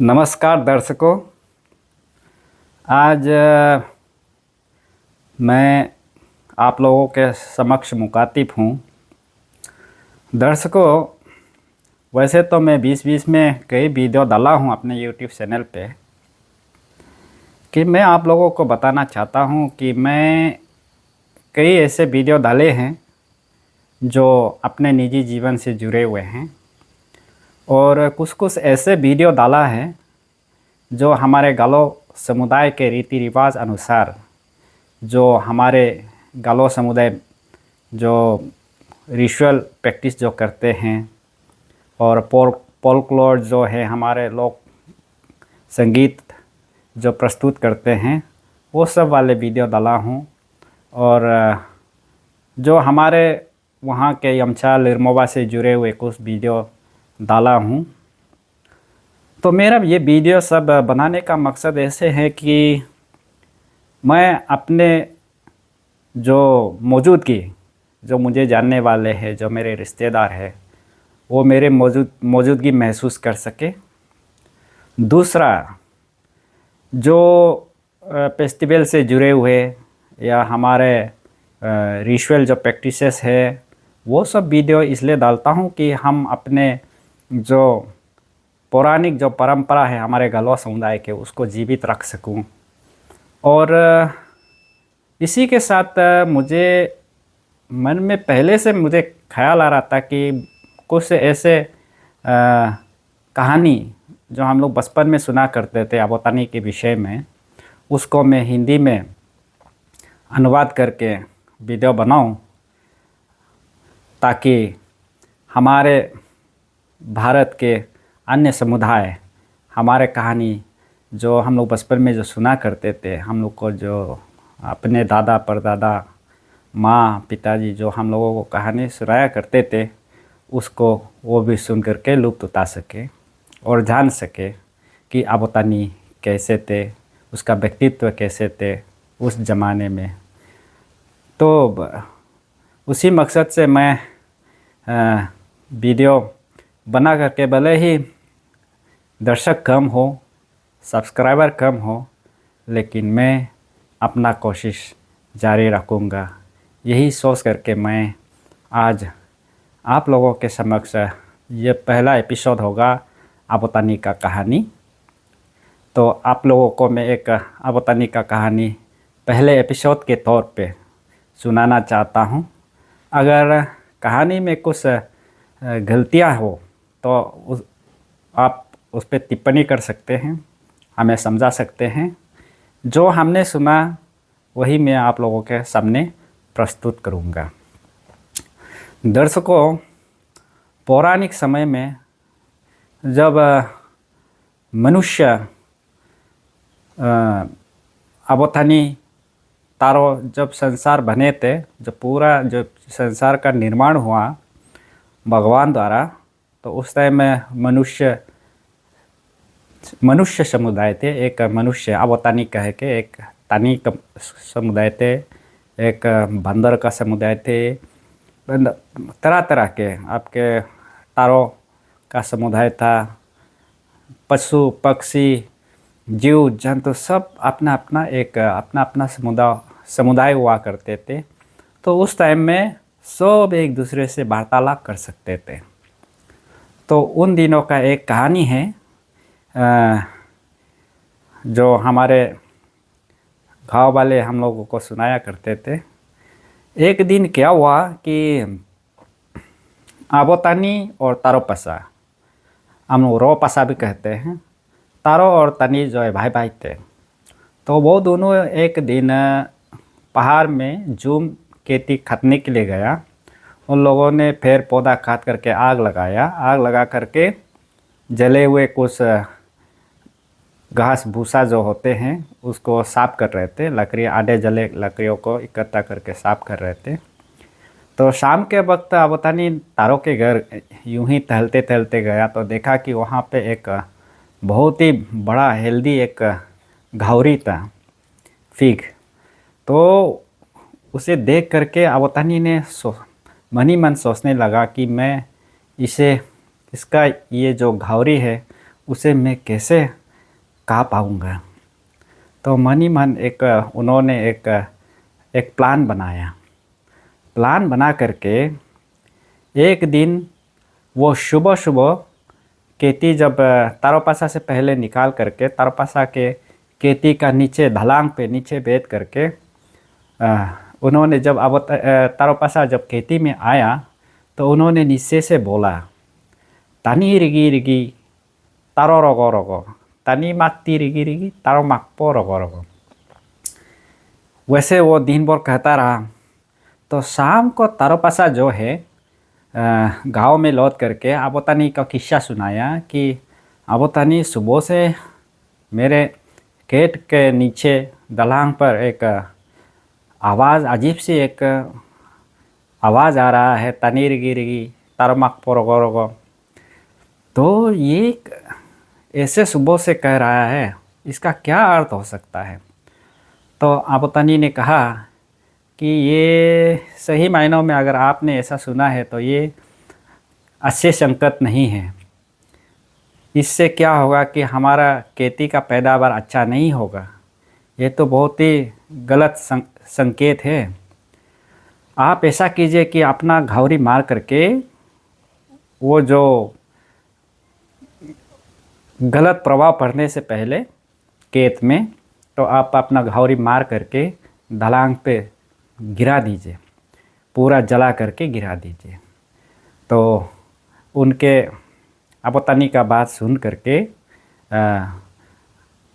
नमस्कार दर्शकों। आज मैं आप लोगों के समक्ष मुखातिब हूँ। दर्शकों, वैसे तो मैं बीच में कई वीडियो डाला हूँ अपने यूट्यूब चैनल पे कि मैं आप लोगों को बताना चाहता हूँ कि मैं कई ऐसे वीडियो डाले हैं जो अपने निजी जीवन से जुड़े हुए हैं, और कुछ ऐसे वीडियो डाला है जो हमारे गालो समुदाय के रीति रिवाज अनुसार, जो हमारे गालो समुदाय जो रिचुअल प्रैक्टिस जो करते हैं और फोल्कलोर जो है हमारे लोग संगीत जो प्रस्तुत करते हैं, वो सब वाले वीडियो डाला हूँ। और जो हमारे वहाँ के यमचा लिरमोबा से जुड़े हुए कुछ वीडियो डाला हूँ। तो मेरा ये वीडियो सब बनाने का मकसद ऐसे है कि मैं अपने जो मौजूदगी, जो मुझे जानने वाले हैं, जो मेरे रिश्तेदार हैं, वो मेरे मौजूदगी महसूस कर सके। दूसरा, जो फेस्टिवल से जुड़े हुए या हमारे रिचुअल जो प्रैक्टिसेस है, वो सब वीडियो इसलिए डालता हूँ कि हम अपने जो पौराणिक जो परंपरा है हमारे गलवा समुदाय के, उसको जीवित रख सकूं। और इसी के साथ मुझे मन में पहले से मुझे ख्याल आ रहा था कि कुछ ऐसे कहानी जो हम लोग बचपन में सुना करते थे आबोतानी के विषय में, उसको मैं हिंदी में अनुवाद करके वीडियो बनाऊं, ताकि हमारे भारत के अन्य समुदाय हमारे कहानी जो हम लोग बचपन में जो सुना करते थे, हम लोग को जो अपने दादा परदादा माँ पिताजी जो हम लोगों को कहानी सुनाया करते थे, उसको वो भी सुन करके लुत्फ़ उठा सके और जान सके कि आबोतानी कैसे थे, उसका व्यक्तित्व कैसे थे उस ज़माने में। तो उसी मकसद से मैं वीडियो बना करके, भले ही दर्शक कम हो, सब्सक्राइबर कम हो, लेकिन मैं अपना कोशिश जारी रखूँगा। यही सोच करके मैं आज आप लोगों के समक्ष ये पहला एपिसोड होगा आबोतानी का कहानी। तो आप लोगों को मैं एक आबोतानी का कहानी पहले एपिसोड के तौर पे सुनाना चाहता हूँ। अगर कहानी में कुछ गलतियाँ हो तो आप उस पर टिप्पणी कर सकते हैं, हमें समझा सकते हैं। जो हमने सुना वही मैं आप लोगों के सामने प्रस्तुत करूँगा। दर्शकों, पौराणिक समय में जब मनुष्य आबोतानी तारो जब संसार बने थे, जब पूरा जो संसार का निर्माण हुआ भगवान द्वारा, तो उस टाइम में मनुष्य समुदाय थे। एक मनुष्य आबोतानी कह के एक तानी का समुदाय थे, एक बंदर का समुदाय थे, तरह तरह के आपके तारों का समुदाय था। पशु पक्षी जीव जंतु सब अपना अपना समुदाय हुआ करते थे। तो उस टाइम में सब एक दूसरे से वार्तालाप कर सकते थे। तो उन दिनों का एक कहानी है जो हमारे गाँव वाले हम लोगों को सुनाया करते थे। एक दिन क्या हुआ कि आबोतानी और तारोपसा, हम लोग रोपसा भी कहते हैं, तारो और तनी जो है भाई भाई थे। तो वो दोनों एक दिन पहाड़ में जूम खेती काटने के लिए गया। उन लोगों ने पेड़ पौधा काट करके आग लगाया। आग लगा करके जले हुए कुछ घास भूसा जो होते हैं उसको साफ कर रहे थे। लकड़ी आधे जले लकड़ियों को इकट्ठा करके साफ कर रहे थे। तो शाम के वक्त आबोतानी तारों के घर यूं ही टहलते टहलते गया तो देखा कि वहाँ पे एक बहुत ही बड़ा हेल्दी एक घावरी था, फिग। तो उसे देख करके आबोतानी ने मन ही मन सोचने लगा कि मैं इसका ये जो घावरी है उसे मैं कैसे खा पाऊँगा। तो मन ही मन उन्होंने एक प्लान बनाया। प्लान बना करके एक दिन वो सुबह-सुबह खेती जब तारोपासा से पहले निकाल करके तारोपासा के खेती का नीचे ढलान पे नीचे बैठ करके उन्होंने जब तारोपासा जब खेती में आया तो उन्होंने नीचे से बोला, तानी रिगी रिगी तारो रगो रगो, तानी माती रिगी रिगी तारो माकपो रगो रगो। वैसे वो दिन भर कहता रहा। तो शाम को तारोपासा जो है गांव में लौट करके आबोतानी का किस्सा सुनाया कि आबोतानी सुबह से मेरे खेत के नीचे दलांग पर एक आवाज़ अजीब सी एक आवाज़ आ रहा है, तनी रिगी रिगी तारमाक पोरगो रगो। तो ये ऐसे सुबह से कह रहा है, इसका क्या अर्थ हो सकता है। तो आबोतानी ने कहा कि ये सही मायनों में अगर आपने ऐसा सुना है तो ये अच्छे संकेत नहीं है। इससे क्या होगा कि हमारा खेती का पैदावार अच्छा नहीं होगा। ये तो बहुत ही गलत संकेत है। आप ऐसा कीजिए कि अपना घावरी मार करके वो जो गलत प्रभाव पड़ने से पहले खेत में, तो आप अपना घावरी मार करके ढलान पे गिरा दीजिए, पूरा जला करके गिरा दीजिए। तो उनके आबोतानी का बात सुन करके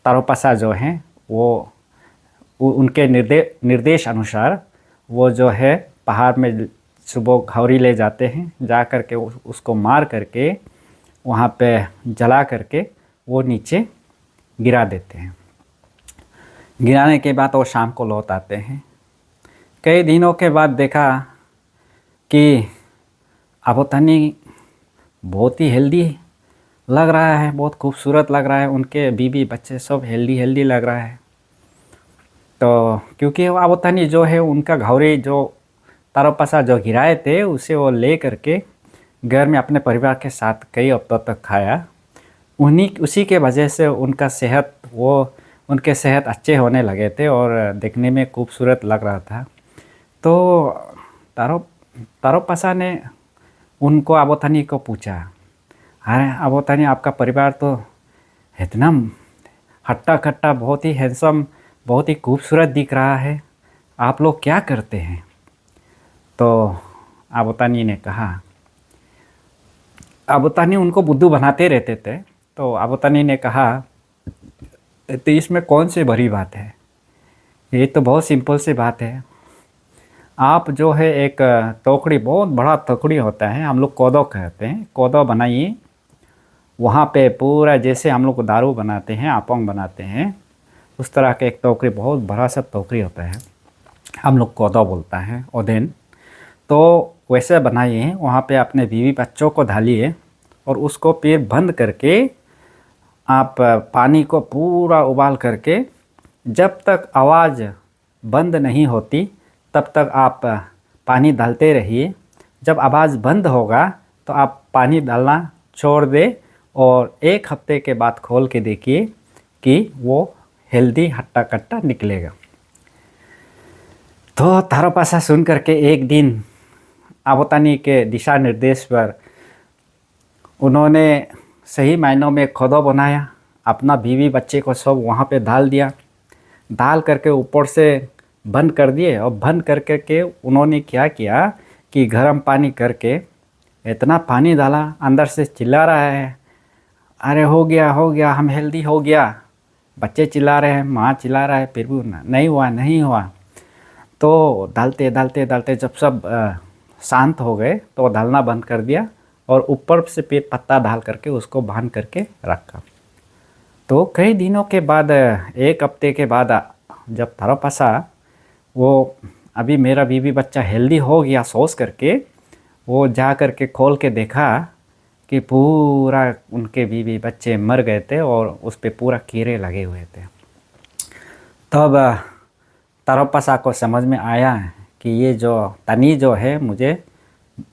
तारोपासा जो हैं वो उनके निर्देश अनुसार वो जो है पहाड़ में सुबह घावरी ले जाते हैं, जा कर के उसको मार करके वहाँ पे जला करके वो नीचे गिरा देते हैं। गिराने के बाद वो शाम को लौट आते हैं। कई दिनों के बाद देखा कि आबोतानी बहुत ही हेल्दी लग रहा है, बहुत खूबसूरत लग रहा है, उनके बीवी बच्चे सब हेल्दी लग रहा है। तो क्योंकि आबोतानी जो है उनका घावरी जो तारोपासा जो गिराए थे उसे वो ले करके घर में अपने परिवार के साथ कई हफ्तों तक खाया। उसी के वजह से उनका उनके सेहत अच्छे होने लगे थे और देखने में खूबसूरत लग रहा था। तो तारोपासा ने उनको आबोतानी को पूछा, अरे आबोतानी, आपका परिवार तो इतना हट्टा कट्टा, बहुत ही हैंडसम, बहुत ही खूबसूरत दिख रहा है, आप लोग क्या करते हैं। तो आबोतानी ने कहा, आबोतानी उनको बुद्धू बनाते रहते थे। तो आबोतानी ने कहा, तो इसमें कौन सी बड़ी बात है, ये तो बहुत सिंपल सी बात है। आप जो है एक टोकरी, बहुत बड़ा टोकरी होता है, हम लोग कोदो कहते हैं, कोदो बनाइए। वहाँ पे पूरा जैसे हम लोग दारू बनाते हैं, आपोंग बनाते हैं, उस तरह का एक टोकरी, बहुत बड़ा सा टोकरी होता है, हम लोग कोदो बोलता है, ओदेन। तो वैसे बनाइए, वहाँ पे अपने बीवी बच्चों को डालिए और उसको फिर बंद करके आप पानी को पूरा उबाल करके जब तक आवाज़ बंद नहीं होती तब तक आप पानी डालते रहिए। जब आवाज़ बंद होगा तो आप पानी डालना छोड़ दें और एक हफ्ते के बाद खोल के देखिए कि वो हेल्दी हट्टा कट्टा निकलेगा। तो तारोपासा सुन करके एक दिन आबोतानी के दिशा निर्देश पर उन्होंने सही मायनों में खोदो बनाया, अपना बीवी बच्चे को सब वहाँ पे डाल दिया, डाल करके ऊपर से बंद कर दिए। और बंद कर करके उन्होंने क्या किया कि गर्म पानी करके इतना पानी डाला, अंदर से चिल्ला रहा है, अरे हो गया, हम हेल्दी हो गया। बच्चे चिल्ला रहे हैं, माँ चिल्ला रहा है, फिर भी नहीं हुआ। तो डालते जब सब शांत हो गए तो डालना बंद कर दिया और ऊपर से फिर पत्ता डाल करके उसको बांध करके रखा। तो कई दिनों के बाद, एक हफ्ते के बाद, जब तारोपासा वो अभी मेरा बीवी बच्चा हेल्दी हो गया सोच करके वो जा करके खोल के देखा कि पूरा उनके बीवी बच्चे मर गए थे और उस पे पूरा कीड़े लगे हुए थे। तब तारोपासा को समझ में आया कि ये जो तनी जो है मुझे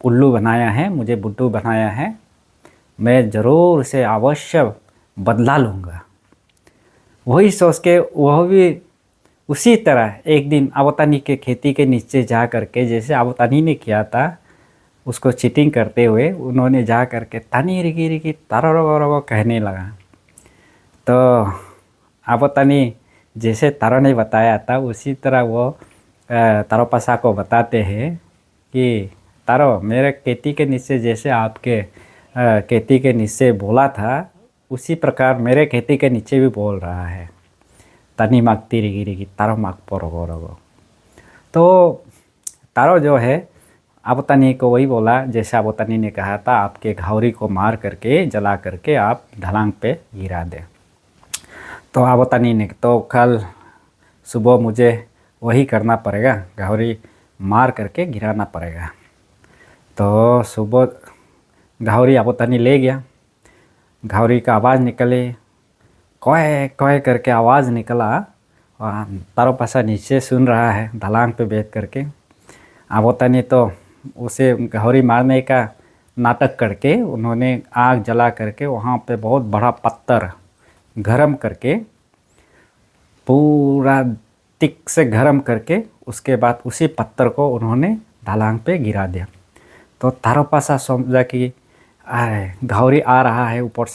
उल्लू बनाया है, मुझे बुद्धू बनाया है, मैं ज़रूर उसे अवश्य बदला लूँगा। वही सोच के वह भी उसी तरह एक दिन आवतानी के खेती के नीचे जा कर के, जैसे आवतानी ने किया था उसको चीटिंग करते हुए, उन्होंने जा कर के तानी रिगी रिगी तारो कहने लगा। तो आवतानी जैसे तारो ने बताया था उसी तरह वो तारोपासा को बताते हैं कि तारो, मेरे खेती के नीचे जैसे आपके खेती के नीचे बोला था उसी प्रकार मेरे खेती के नीचे भी बोल रहा है, तानी माग तिरिगी रिगी तारो माग पोरोगो रोगो। तो तारो जो है आवतानी को वही बोला जैसे आवतानी ने कहा था, आपके घावरी को मार करके जला करके आप ढलांग पे गिरा दे। तो आवतानी ने तो कल सुबह मुझे वही करना पड़ेगा, घावरी मार करके गिराना पड़ेगा। तो सुबह घावरी आवतानी ले गया, घावरी का आवाज़ निकले, कोए कोए करके आवाज़ निकला। तारोपासा नीचे सुन रहा है ढलांग पे बैठ करके। आवतानी तो उसे घावरी मारने का नाटक करके उन्होंने आग जला करके वहाँ पे बहुत बड़ा पत्थर गरम करके, पूरा तिक से गरम करके, उसके बाद उसी पत्थर को उन्होंने ढलांग पे गिरा दिया। तो तारोपासा समझा कि घावरी आ रहा है ऊपर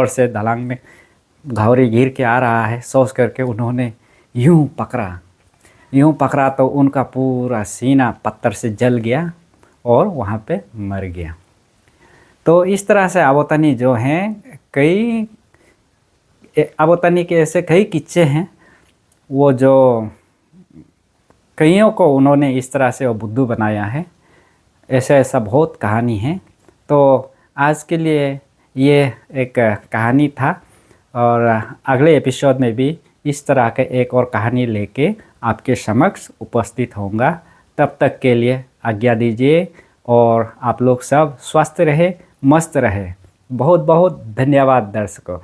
से ढलांग में घावरी गिर के आ रहा है, सोच करके उन्होंने यूँ पकड़ा तो उनका पूरा सीना पत्थर से जल गया और वहाँ पे मर गया। तो इस तरह से आवतानी जो हैं आवतानी के ऐसे कई किस्से हैं, वो जो कईयों को उन्होंने इस तरह से वो बुद्धू बनाया है। ऐसा बहुत कहानी है। तो आज के लिए ये एक कहानी था और अगले एपिसोड में भी इस तरह के एक और कहानी लेके आपके समक्ष उपस्थित होऊंगा। तब तक के लिए आज्ञा दीजिए और आप लोग सब स्वस्थ रहे, मस्त रहे। बहुत बहुत धन्यवाद दर्शकों।